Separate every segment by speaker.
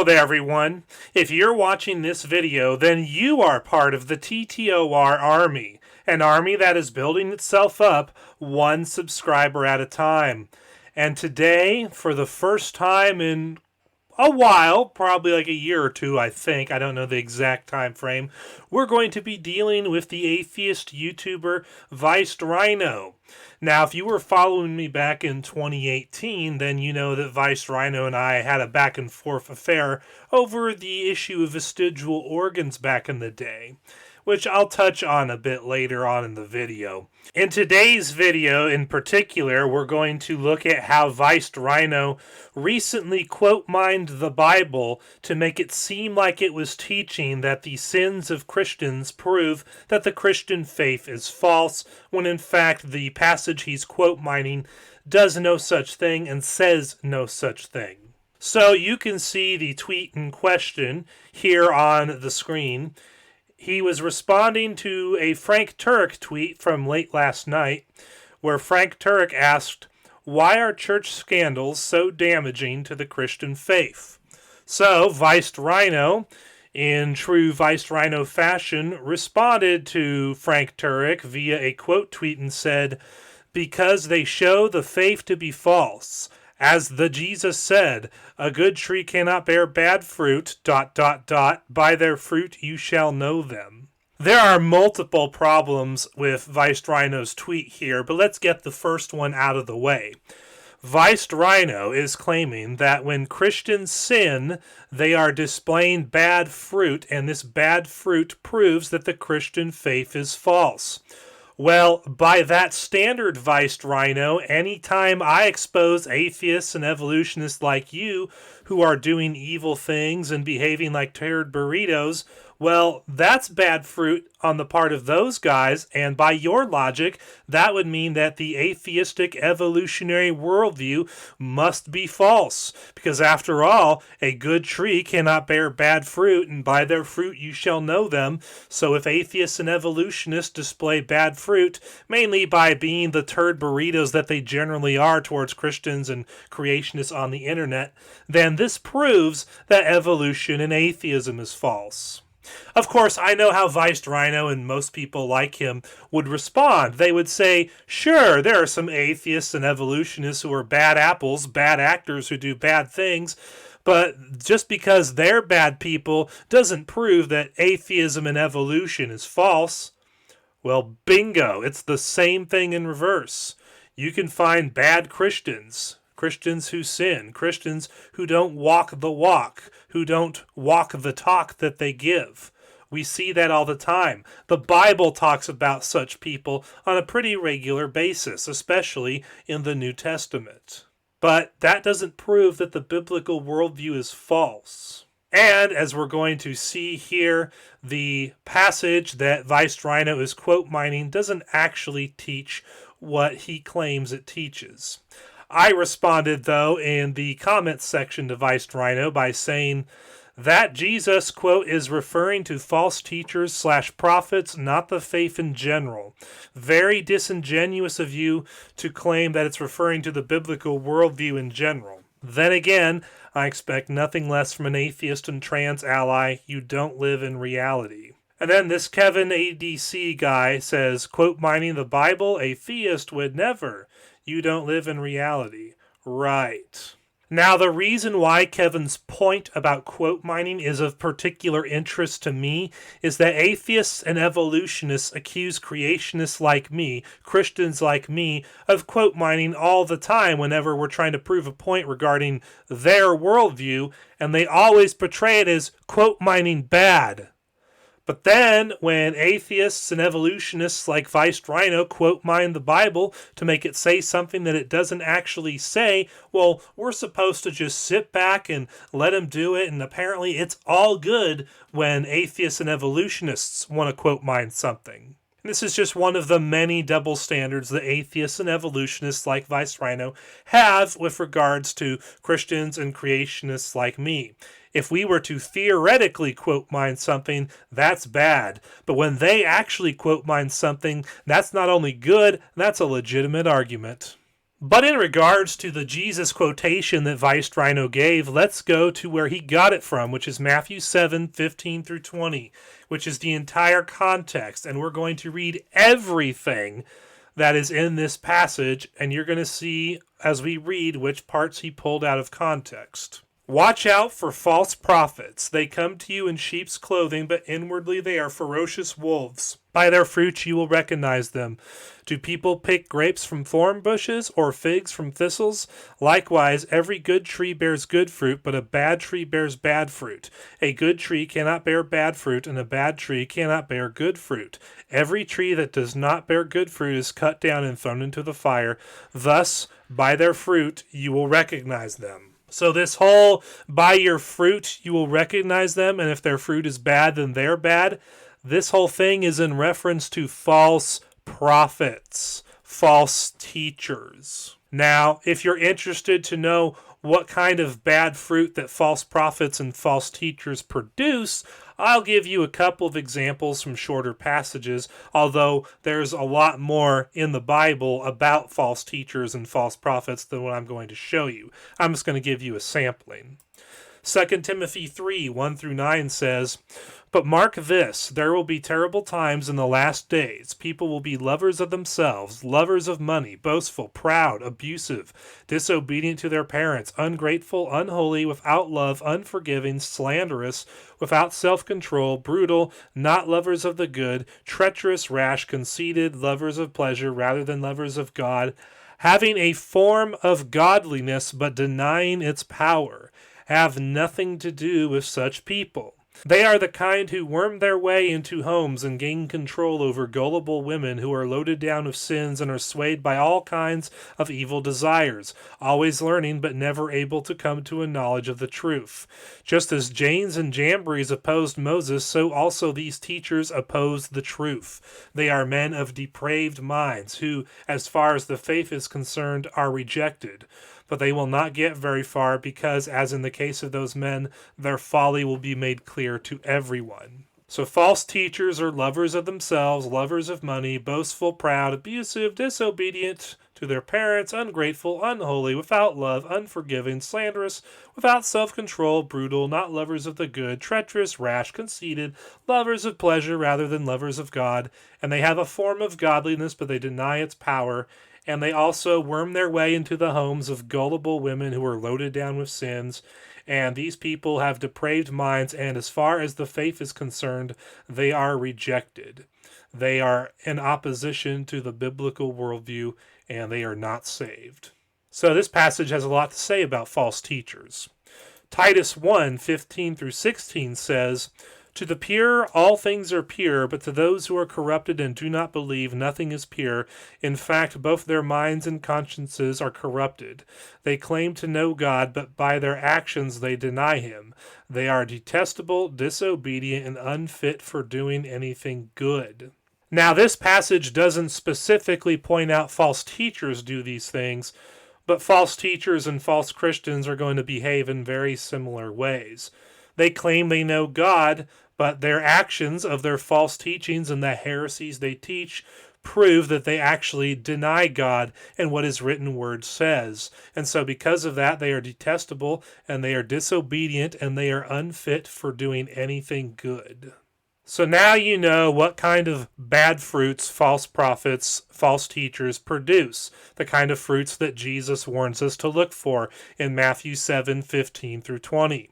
Speaker 1: Hello there, everyone. If you're watching this video, then you are part of the TTOR Army, an army that is building itself up one subscriber at a time. And today, for the first time in a while, probably like a year or two, I think, I don't know the exact time frame, we're going to be dealing with the atheist YouTuber Viced Rhino. Now, if you were following me back in 2018, then you know that Viced Rhino and I had a back and forth affair over the issue of vestigial organs back in the day, which I'll touch on a bit later on in the video. In today's video in particular, we're going to look at how Viced Rhino recently quote-mined the Bible to make it seem like it was teaching that the sins of Christians prove that the Christian faith is false, when in fact the passage he's quote-mining does no such thing and says no such thing. So you can see the tweet in question here on the screen. He was responding to a Frank Turek tweet from late last night, where Frank Turek asked, "Why are church scandals so damaging to the Christian faith?" So, Viced Rhino, in true Viced Rhino fashion, responded to Frank Turek via a quote tweet and said, "Because they show the faith to be false. As the Jesus said, a good tree cannot bear bad fruit, ... by their fruit you shall know them." There are multiple problems with Viced Rhino's tweet here, but let's get the first one out of the way. Viced Rhino is claiming that when Christians sin, they are displaying bad fruit, and this bad fruit proves that the Christian faith is false. Well, by that standard, Viced Rhino, anytime I expose atheists and evolutionists like you who are doing evil things and behaving like turd burritos, well, that's bad fruit on the part of those guys, and by your logic, that would mean that the atheistic evolutionary worldview must be false, because after all, a good tree cannot bear bad fruit, and by their fruit you shall know them. So if atheists and evolutionists display bad fruit, mainly by being the turd burritos that they generally are towards Christians and creationists on the internet, then this proves that evolution and atheism is false. Of course, I know how Viced Rhino and most people like him would respond. They would say, sure, there are some atheists and evolutionists who are bad apples, bad actors who do bad things, but just because they're bad people doesn't prove that atheism and evolution is false. Well, bingo, it's the same thing in reverse. You can find bad Christians, Christians who sin, Christians who don't walk the walk, who don't walk the talk that they give. We see that all the time. The Bible talks about such people on a pretty regular basis, especially in the New Testament. But that doesn't prove that the biblical worldview is false. And as we're going to see here, the passage that Viced Rhino is quote mining doesn't actually teach what he claims it teaches. I responded, though, in the comments section to Viced Rhino by saying that Jesus, quote, is referring to false teachers / prophets, not the faith in general. Very disingenuous of you to claim that it's referring to the biblical worldview in general. Then again, I expect nothing less from an atheist and trans ally. You don't live in reality. And then this Kevin ADC guy says, quote, mining the Bible, a theist would never. You don't live in reality. Right. Now, the reason why Kevin's point about quote mining is of particular interest to me is that atheists and evolutionists accuse creationists like me, Christians like me, of quote mining all the time whenever we're trying to prove a point regarding their worldview, and they always portray it as quote mining bad. But then, when atheists and evolutionists like Viced Rhino quote mine the Bible to make it say something that it doesn't actually say, well, we're supposed to just sit back and let them do it, and apparently it's all good when atheists and evolutionists want to quote mine something. This is just one of the many double standards that atheists and evolutionists like Viced Rhino have with regards to Christians and creationists like me. If we were to theoretically quote mine something, that's bad. But when they actually quote mine something, that's not only good, that's a legitimate argument. But in regards to the Jesus quotation that Viced Rhino gave, let's go to where he got it from, which is Matthew 7:15 through 20, which is the entire context. And we're going to read everything that is in this passage, and you're going to see as we read which parts he pulled out of context. Watch out for false prophets. They come to you in sheep's clothing, but inwardly they are ferocious wolves. By their fruits you will recognize them. Do people pick grapes from thorn bushes or figs from thistles? Likewise, every good tree bears good fruit, but a bad tree bears bad fruit. A good tree cannot bear bad fruit, and a bad tree cannot bear good fruit. Every tree that does not bear good fruit is cut down and thrown into the fire. Thus, by their fruit you will recognize them. So this whole, by your fruit, you will recognize them, and if their fruit is bad, then they're bad. This whole thing is in reference to false prophets, false teachers. Now, if you're interested to know what kind of bad fruit that false prophets and false teachers produce, I'll give you a couple of examples from shorter passages, although there's a lot more in the Bible about false teachers and false prophets than what I'm going to show you. I'm just going to give you a sampling. 2 Timothy 3:1 through 9 says, "But mark this, there will be terrible times in the last days. People will be lovers of themselves, lovers of money, boastful, proud, abusive, disobedient to their parents, ungrateful, unholy, without love, unforgiving, slanderous, without self-control, brutal, not lovers of the good, treacherous, rash, conceited, lovers of pleasure rather than lovers of God, having a form of godliness but denying its power. Have nothing to do with such people. They are the kind who worm their way into homes and gain control over gullible women who are loaded down with sins and are swayed by all kinds of evil desires, always learning but never able to come to a knowledge of the truth. Just as Jannes and Jambres opposed Moses, so also these teachers oppose the truth. They are men of depraved minds who, as far as the faith is concerned, are rejected. But they will not get very far because, as in the case of those men, their folly will be made clear to everyone." So false teachers are lovers of themselves, lovers of money, boastful, proud, abusive, disobedient to their parents, ungrateful, unholy, without love, unforgiving, slanderous, without self-control, brutal, not lovers of the good, treacherous, rash, conceited, lovers of pleasure rather than lovers of God, and they have a form of godliness, but they deny its power. And they also worm their way into the homes of gullible women who are loaded down with sins. And these people have depraved minds, and as far as the faith is concerned, they are rejected. They are in opposition to the biblical worldview, and they are not saved. So this passage has a lot to say about false teachers. Titus 1:15 through 16 says, "To the pure all things are pure, but to those who are corrupted and do not believe nothing is pure. In fact, both their minds and consciences are corrupted. They claim to know God, but by their actions they deny him. They are detestable, disobedient, and unfit for doing anything good." Now, this passage doesn't specifically point out false teachers do these things, but false teachers and false Christians are going to behave in very similar ways. They claim they know God, but their actions of their false teachings and the heresies they teach prove that they actually deny God and what his written word says. And so because of that, they are detestable and they are disobedient and they are unfit for doing anything good. So now you know what kind of bad fruits false prophets, false teachers produce. The kind of fruits that Jesus warns us to look for in Matthew 7:15 through 20.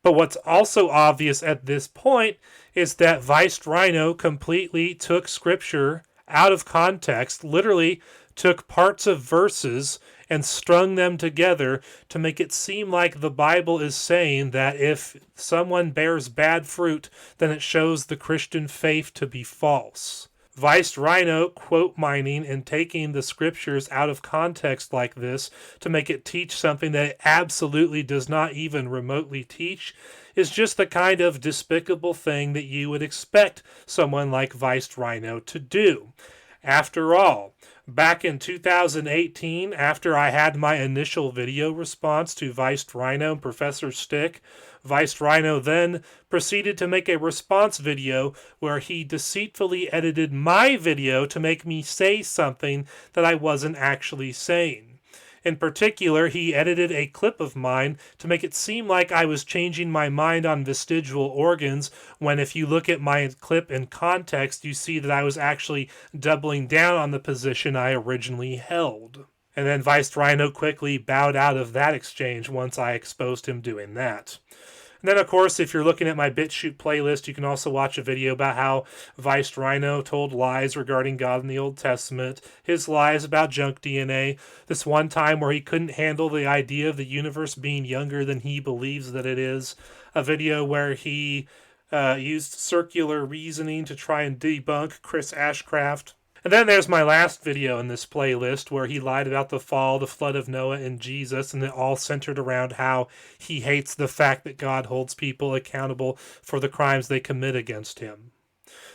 Speaker 1: But what's also obvious at this point is that Viced Rhino completely took scripture out of context, literally took parts of verses and strung them together to make it seem like the Bible is saying that if someone bears bad fruit, then it shows the Christian faith to be false. Viced Rhino quote mining and taking the scriptures out of context like this to make it teach something that it absolutely does not even remotely teach is just the kind of despicable thing that you would expect someone like Viced Rhino to do. After all, back in 2018, after I had my initial video response to Viced Rhino and Professor Stick, Viced Rhino then proceeded to make a response video where he deceitfully edited my video to make me say something that I wasn't actually saying. In particular, he edited a clip of mine to make it seem like I was changing my mind on vestigial organs, when if you look at my clip in context, you see that I was actually doubling down on the position I originally held. And then Viced Rhino quickly bowed out of that exchange once I exposed him doing that. And then, of course, if you're looking at my BitChute playlist, you can also watch a video about how Viced Rhino told lies regarding God in the Old Testament, his lies about junk DNA, this one time where he couldn't handle the idea of the universe being younger than he believes that it is, a video where he used circular reasoning to try and debunk Chris Ashcraft. And then there's my last video in this playlist where he lied about the fall, the flood of Noah, and Jesus, and it all centered around how he hates the fact that God holds people accountable for the crimes they commit against him.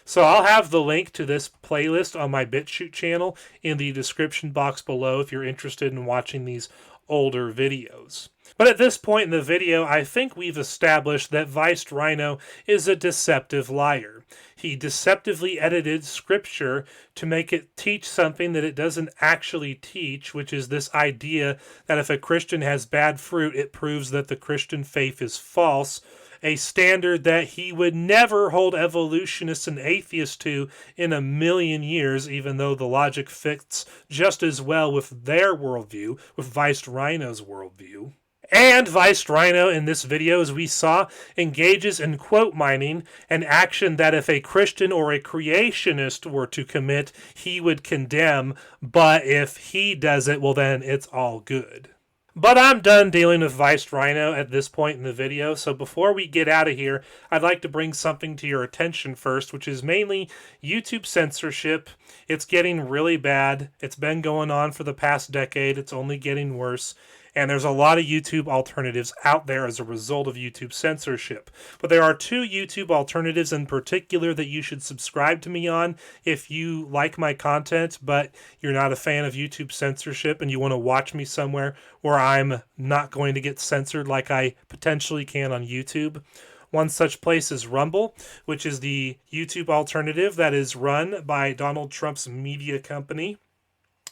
Speaker 1: So I'll have the link to this playlist on my BitChute channel in the description box below if you're interested in watching these older videos. But at this point in the video, I think we've established that Viced Rhino is a deceptive liar. He deceptively edited scripture to make it teach something that it doesn't actually teach, which is this idea that if a Christian has bad fruit, it proves that the Christian faith is false, a standard that he would never hold evolutionists and atheists to in a million years, even though the logic fits just as well with their worldview, with Viced Rhino's worldview. And Viced Rhino in this video, as we saw, engages in quote mining, an action that if a Christian or a creationist were to commit, he would condemn, but if he does it, well then it's all good. But I'm done dealing with Viced Rhino at this point in the video, so before we get out of here, I'd like to bring something to your attention first, which is mainly YouTube censorship. It's getting really bad. It's been going on for the past decade. It's only getting worse. And there's a lot of YouTube alternatives out there as a result of YouTube censorship. But there are two YouTube alternatives in particular that you should subscribe to me on if you like my content, but you're not a fan of YouTube censorship and you want to watch me somewhere where I'm not going to get censored like I potentially can on YouTube. One such place is Rumble, which is the YouTube alternative that is run by Donald Trump's media company.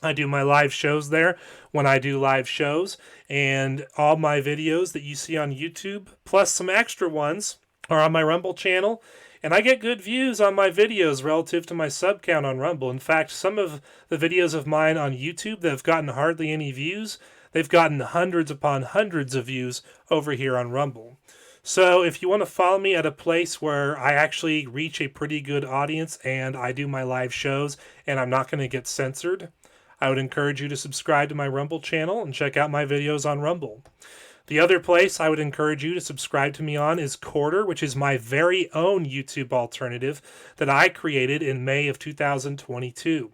Speaker 1: I do my live shows there when I do live shows, and all my videos that you see on YouTube, plus some extra ones, are on my Rumble channel, and I get good views on my videos relative to my sub count on Rumble. In fact, some of the videos of mine on YouTube that have gotten hardly any views, they've gotten hundreds upon hundreds of views over here on Rumble. So if you want to follow me at a place where I actually reach a pretty good audience and I do my live shows and I'm not going to get censored, I would encourage you to subscribe to my Rumble channel and check out my videos on Rumble. The other place I would encourage you to subscribe to me on is Quarter, which is my very own YouTube alternative that I created in May of 2022.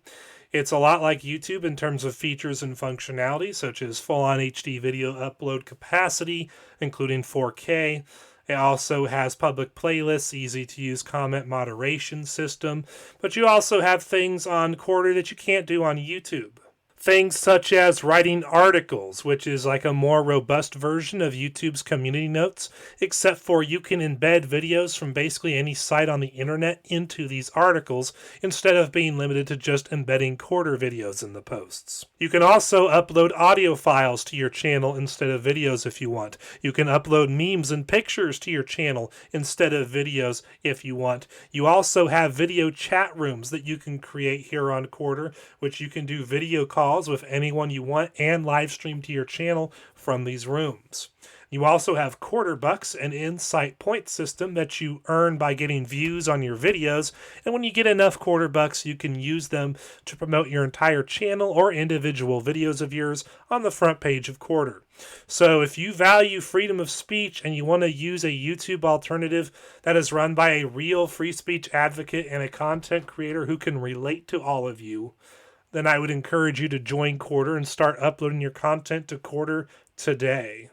Speaker 1: It's a lot like YouTube in terms of features and functionality, such as full-on HD video upload capacity, including 4K. It also has public playlists, easy-to-use comment moderation system, but you also have things on Quarter that you can't do on YouTube. Things such as writing articles, which is like a more robust version of YouTube's community notes, except for you can embed videos from basically any site on the internet into these articles instead of being limited to just embedding Quarter videos in the posts. You can also upload audio files to your channel instead of videos if you want. You can upload memes and pictures to your channel instead of videos if you want. You also have video chat rooms that you can create here on Quarter, which you can do video calls with anyone you want and live stream to your channel from these rooms. You also have Quarter Bucks, an insight point system that you earn by getting views on your videos, and when you get enough Quarter Bucks, you can use them to promote your entire channel or individual videos of yours on the front page of Quarter. So if you value freedom of speech and you want to use a YouTube alternative that is run by a real free speech advocate and a content creator who can relate to all of you, then I would encourage you to join Quarter and start uploading your content to Quarter today.